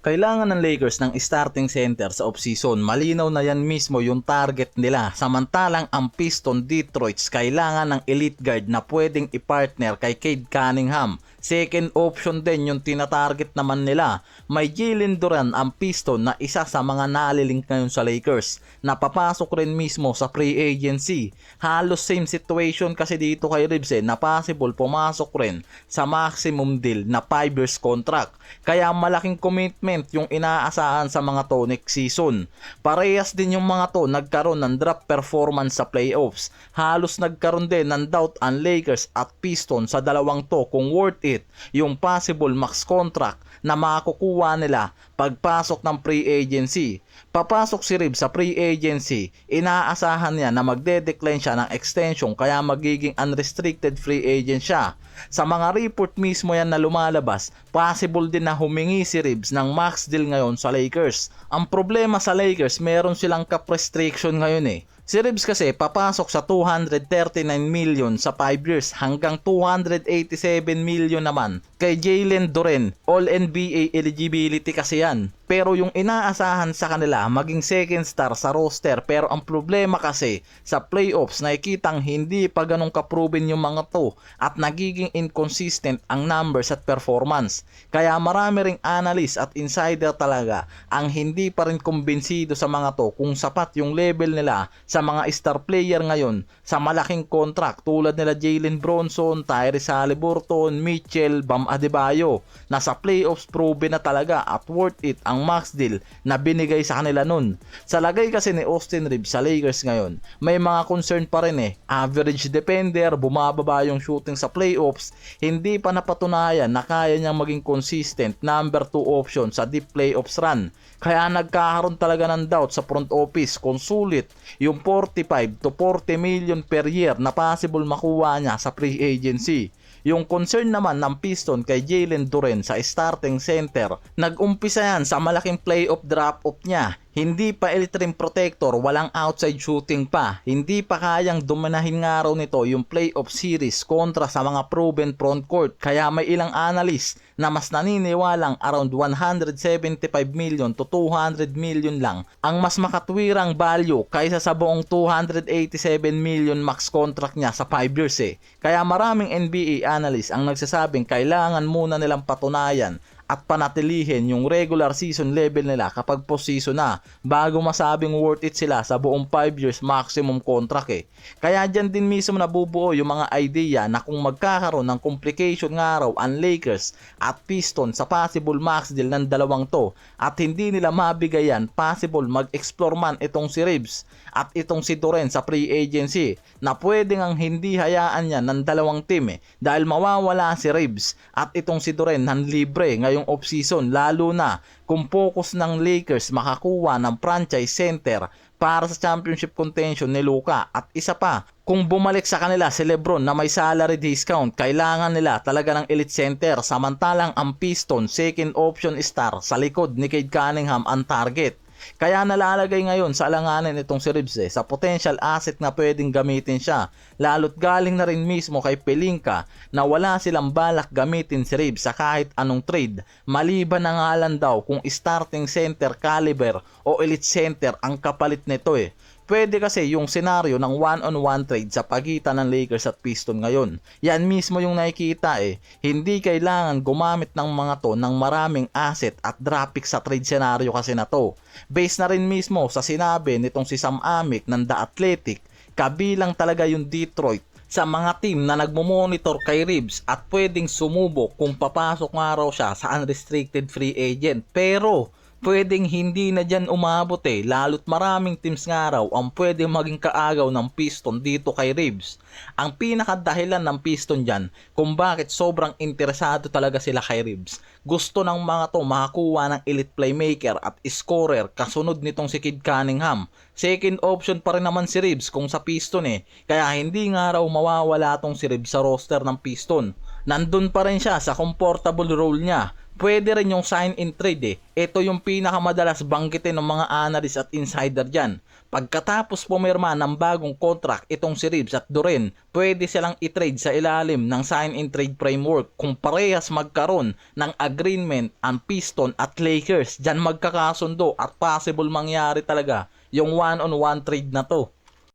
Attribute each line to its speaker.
Speaker 1: Kailangan ng Lakers ng starting center sa offseason. Malinaw na yan mismo yung target nila. Samantalang ang Pistons Detroit kailangan ng elite guard na pwedeng i-partner kay Cade Cunningham. Second option din yung tinatarget naman nila. May Jalen Duren ang Piston na isa sa mga nalilink ngayon sa Lakers. Napapasok rin mismo sa free agency. Halos same situation kasi dito kay Reeves na possible pumasok rin sa maximum deal na 5 years contract. Kaya malaking commitment yung inaasahan sa mga to next season. Parehas din yung mga to nagkaroon ng drop performance sa playoffs. Halos nagkaroon din ng doubt ang Lakers at Pistons sa dalawang to kung worth it yung possible max contract na makukuha nila pagpasok ng free agency. Papasok si Reeves sa free agency, inaasahan niya na magde-decline siya ng extension kaya magiging unrestricted free agent siya. Sa mga report mismo yan na lumalabas, possible din na humingi si Reeves ng max deal ngayon sa Lakers. Ang problema sa Lakers, meron silang cap restriction ngayon Si Reeves kasi papasok sa 239 million sa 5 years hanggang 287 million naman kay Jalen Duren. All-NBA eligibility kasi yan. Pero yung inaasahan sa kanila maging second star sa roster, pero ang problema kasi sa playoffs nakikitang hindi pa ganun ka-proven yung mga to at nagiging inconsistent ang numbers at performance. Kaya marami ring analyst at insider talaga ang hindi pa rin kumbinsido sa mga to kung sapat yung level nila sa mga star player ngayon sa malaking contract tulad nila Jalen Bronson, Tyrese Haliburton, Mitchell, Bam Adebayo na sa playoffs proven na talaga at worth it ang max deal na binigay sa kanila nun. Sa lagay kasi ni Austin Reeves sa Lakers ngayon, may mga concern pa rin Average defender, bumababa yung shooting sa playoffs, hindi pa napatunayan na kaya niyang maging consistent number 2 option sa deep playoffs run. Kaya nagkakaroon talaga ng doubt sa front office kung sulit yung 45 to 40 million per year na possible makuha niya sa free agency. Yung concern naman ng Piston kay Jalen Duren sa starting center, nag-umpisa yan sa malaking playoff drop-off niya. Hindi pa elite rim protector, walang outside shooting pa. Hindi pa kayang dominahin nga raw nito yung playoff series kontra sa mga proven frontcourt. Kaya may ilang analyst na mas naniniwalang around 175 million to 200 million lang ang mas makatwirang value kaysa sa buong 287 million max contract niya sa 5 years Kaya maraming NBA analyst ang nagsasabing kailangan muna nilang patunayan at panatilihin yung regular season level nila kapag postseason na bago masabing worth it sila sa buong 5 years maximum contract Kaya dyan din mismo nabubuo yung mga idea na kung magkakaroon ng complication nga raw ang Lakers at Pistons sa possible max deal ng dalawang to at hindi nila mabigayan, possible mag-explore man itong si Reeves at itong si Duren sa free agency na pwedeng ang hindi hayaan niya ng dalawang team dahil mawawala si Reeves at itong si Duren ng libre ngayong off-season, lalo na kung focus ng Lakers makakuha ng franchise center para sa championship contention ni Luka. At isa pa, kung bumalik sa kanila si LeBron na may salary discount, kailangan nila talaga ng elite center, samantalang ang Piston second option star sa likod ni Cade Cunningham ang target. Kaya nalalagay ngayon sa alanganin itong si Reeves sa potential asset na pwedeng gamitin siya. Lalo't galing na rin mismo kay Pelinka na wala silang balak gamitin si Reeves sa kahit anong trade. Maliban na nga lang daw kung starting center caliber o elite center ang kapalit nito Pwede kasi yung senaryo ng one-on-one trade sa pagitan ng Lakers at Pistons ngayon. Yan mismo yung nakikita Hindi kailangan gumamit ng mga to ng maraming asset at draft pick sa trade senaryo kasi na to. Based na rin mismo sa sinabi nitong si Sam Amick ng The Athletic, kabilang talaga yung Detroit sa mga team na nagmo-monitor kay Reeves at pwedeng sumubok kung papasok nga raw siya sa unrestricted free agent. Pero pwedeng hindi na dyan umabot lalo't maraming teams nga raw ang pwedeng maging kaagaw ng Piston dito kay Reeves. Ang pinakadahilan ng Piston dyan kung bakit sobrang interesado talaga sila kay Reeves, gusto ng mga to makakuha ng elite playmaker at scorer kasunod nitong si Cade Cunningham. Second option pa rin naman si Reeves kung sa Piston kaya hindi nga raw mawawala tong si Reeves sa roster ng Piston. Nandun pa rin siya sa comfortable role niya. pwede rin yung sign-in trade Ito yung pinakamadalas banggitin ng mga analyst at insider dyan. Pagkatapos pumirma ng bagong contract itong si Reeves at Duren, pwede silang i-trade sa ilalim ng sign-in trade framework kung parehas magkaroon ng agreement ang Piston at Lakers. Dyan magkakasundo at possible mangyari talaga yung one-on-one trade na to.